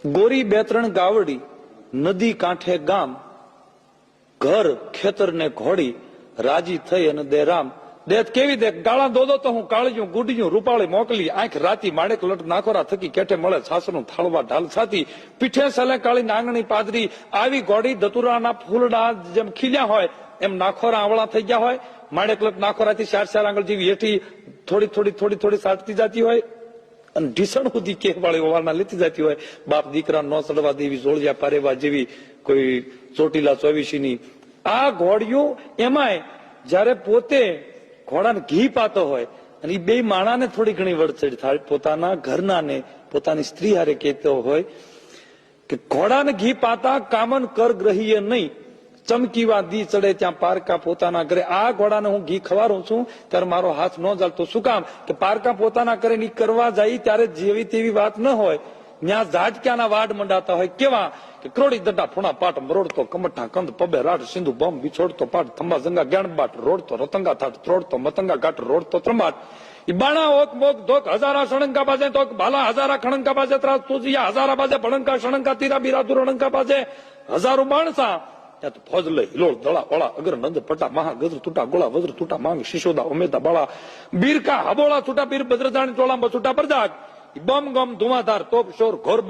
ગોરી બે ત્રણ ગાવડી, નદી કાંઠે ગામ, ઘર ખેતર ને ઘોડી, રાજી થઈ અને દે રામ. દેત કેવી દે ગાળા દોદો તો હું કાળજું ગુડિયું રૂપાળી મોકલી, આંખ રાતી માણેક લટ નાખોરા થકી કેઠે મળે છાસનું થાળવા ઢાલ છાતી, પીઠે સલે કાળી નાંગણી પાદરી, આવી ગોડી દતુરાના ફૂલડા જેમ ખીલ્યા હોય એમ નાખોરા આંવળા થઈ ગયા હોય, માણેક લટ નાખોરાથી 4 આંગળ જેવી હેઠી થોડી સાટતી જતી હોય અને ઢીસણ સુધી કેહ વાળી ઓવારના લેતી જતી હોય. બાપ દીકરા નો સડવા દેવી જોળિયા પારેવા જેવી કોઈ ચોટીલા ચોવીસીની આ ઘોડિયું. એમાંય જયારે પોતે ઘોડાને ઘી પાતો હોય અને એ બે માણાને થોડી ઘણી વડચડ થાય, પોતાના ઘરના ને પોતાની સ્ત્રી હારે કહેતો હોય કે ઘોડાને ઘી પાતા કામન કર ગ્રહીએ નહીં, ચમકીવા દી ચડે ત્યાં પારકા પોતાના ઘરે. આ ઘોડાને હું ઘી ખવારું છું ત્યારે મારો હાથ ન ચાલતો. શું કામ કે પારકા પોતાના ઘરે ની કરવા જાય ત્યારે જેવી તેવી વાત ન હોય, ત્યાં ઝાટક્યાના વાડ મંડાતા હોય. કેવા કે ક્રોડી દડા ફૂણા પાટ મરોડતો, કમઠા કંદ પબે રાડ સિંધુ બમ વિછોડતો પાટ, થંબા જંગા જ્ઞાન બાટ રોડતો, રતંગા થાટ ત્રોડતો, મતંગા ઘાટ રોડતો ત્રંબાટ. ઈ બાણા ઓક મોક ધોક હજારા શણંકા બાજે તો ભાલા હજારા ખણંકા બાજે ત્રાસ તુજિયા હજારા બાજે ભણંકા શણંકા તીરા બીરા દુરણંકા બાજે હજારો માણસા. ત્યાં તો ફોજ લઈ હિલોળ દળા ઓળા અગર નંદ પટા મહા ગજર તૂટા ગોળા વજ્ર તૂટા માંગ શિશોદા ઉમેદા બાળા બીરકા હબોળા છૂટા બીર ભદ્રજાણી ટોળા છૂટા પરજાગ, બમ ગમ ધુમાધાર તોપ શોર ઘોર